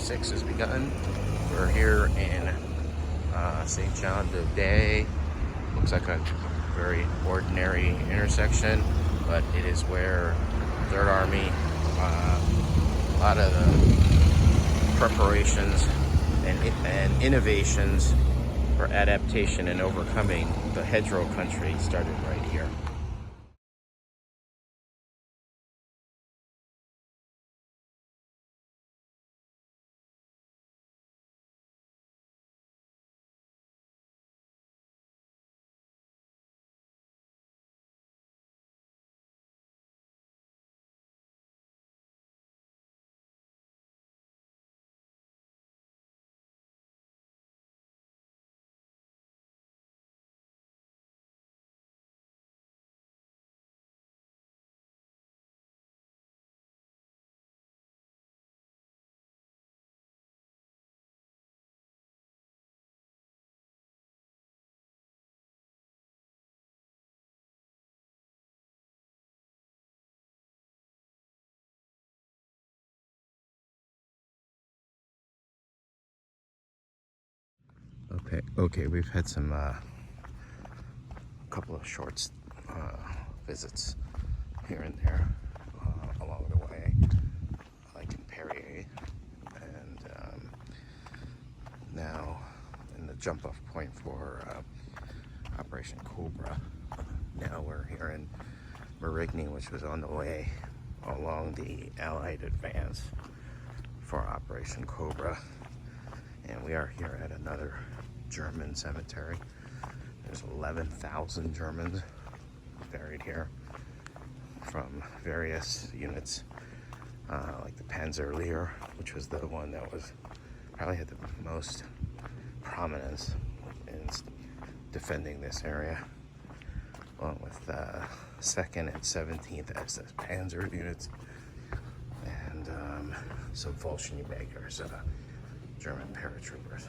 6 has begun. We're here in St. John de Day. Looks like a very ordinary intersection, but it is where the 3rd Army, a lot of the preparations and innovations for adaptation and overcoming the hedgerow country started right here. Okay, we've had some couple of short visits here and there along the way, like in Perrier, and now in the jump-off point for Operation Cobra. Now we're here in Marigny, which was on the way along the Allied advance for Operation Cobra, and we are here at another German cemetery. There's 11,000 Germans buried here from various units, like the Panzerlehr, which was the one that was probably had the most prominence in defending this area, along with 2nd and 17th SS Panzer units, and some Fallschirmjägers, German paratroopers.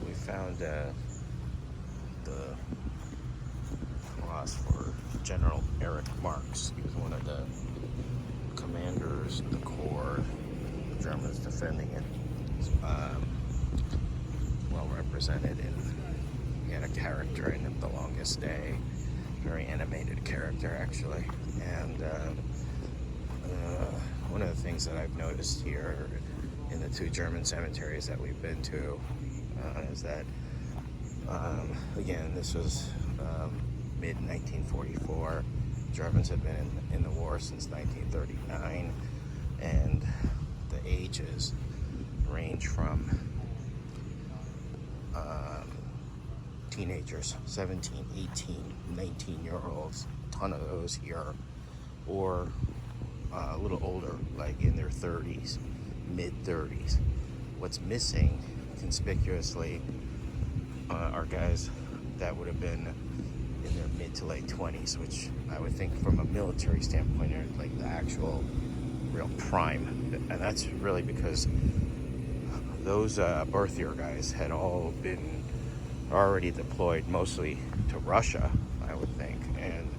We found the loss for General Erich Marx. He was one of the commanders of the Corps, the Germans defending it. Well represented he had a character in it, The Longest Day, very animated character actually, and one of the things that I've noticed here in the 2 German cemeteries that we've been to is that, again, this was mid-1944. Germans had been in the war since 1939, and the ages range from teenagers, 17, 18, 19-year-olds, a ton of those here, or a little older, like in their 30s, mid-30s. What's missing conspicuously are guys that would have been in their mid to late 20s, which I would think from a military standpoint are like the actual real prime. And that's really because those birth year guys had all been already deployed mostly to Russia, I would think, and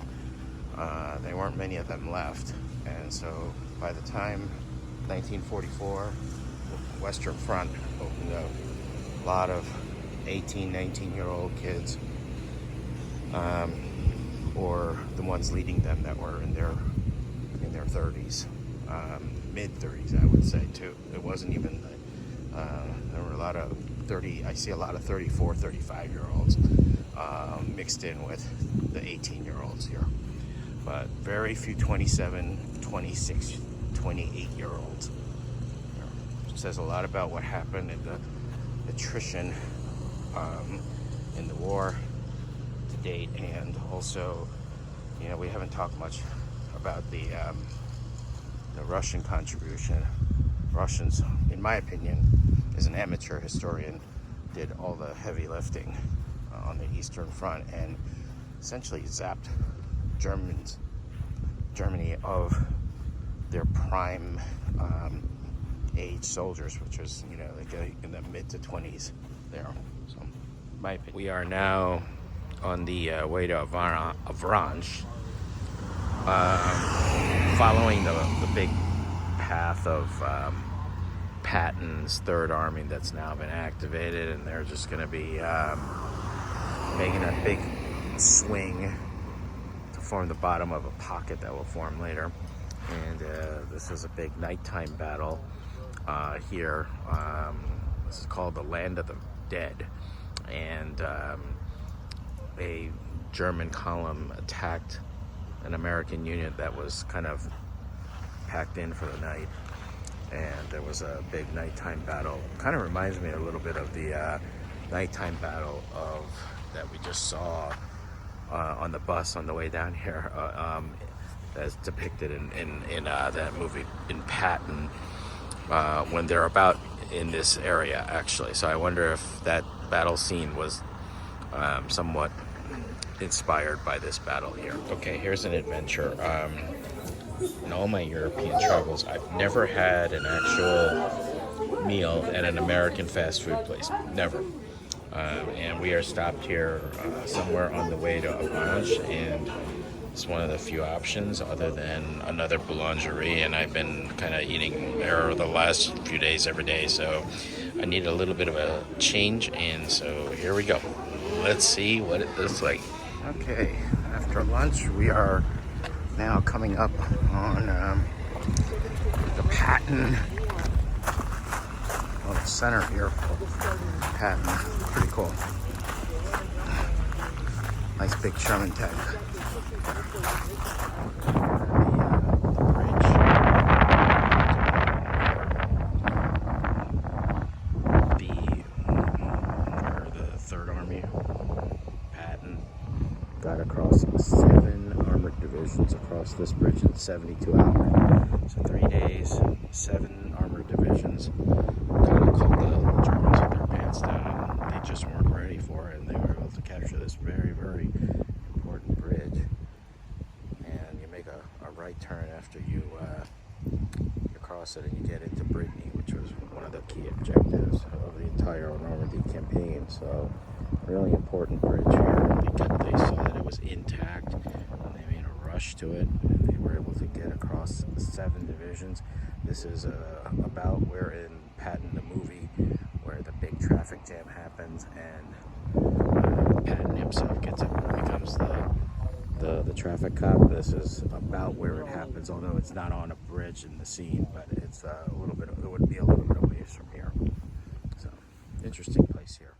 there weren't many of them left. And so by the time 1944, the Western Front opened up, a lot of 18, 19-year-old kids, or the ones leading them that were in their 30s, mid-30s, I would say too. It wasn't even there were a lot of 30. I see a lot of 34, 35-year-olds mixed in with the 18-year-olds here, but very few 27, 26, 28-year-olds. It says a lot about what happened in the attrition in the war to date, and also, we haven't talked much about the Russian contribution. Russians, in my opinion, as an amateur historian, did all the heavy lifting on the Eastern Front and essentially zapped Germany of their prime age soldiers, which was, like in the mid to 20s there. So, my opinion. We are now on the way to Avranches. following the big path of Patton's Third Army that's now been activated, and they're just going to be making a big swing to form the bottom of a pocket that will form later. And this is a big nighttime battle here. This is called the Land of the Dead, and a German column attacked an American unit that was kind of packed in for the night, and there was a big nighttime battle. Kind of reminds me a little bit of the nighttime battle that we just saw on the bus on the way down here, as depicted in that movie in Patton, when they're about in this area, actually. So I wonder if that battle scene was somewhat inspired by this battle here. Okay, here's an adventure. In all my European travels, I've never had an actual meal at an American fast food place. Never. And we are stopped here somewhere on the way to lunch, and it's one of the few options other than another boulangerie, and I've been kind of eating there the last few days every day, so I need a little bit of a change, and so here we go. Let's see what it looks like. Okay, after lunch, we are now coming up on the Patton, well, the center here of Patton. Pretty cool. Nice big Sherman tank. The Third Army, Patton, got across 7 armored divisions across this bridge in 72 hours. So 3 days, 7 armored divisions. Kind of caught the Germans with their pants down. They just weren't ready for it, and they were able to capture this very, very important bridge. And you make a right turn after you cross it, and you get into Brittany, which was one of the key objectives of the entire Normandy campaign. So really important bridge here. They saw that it was intact, and they made a rush to it, and they were able to get across 7 divisions. This is about where in Patton, the movie, where the big traffic jam happens, and Patton himself gets up and becomes the traffic cop. This is about where it happens, although it's not on a bridge in the scene, but it's it would be a little bit of ways from here. So, interesting place here.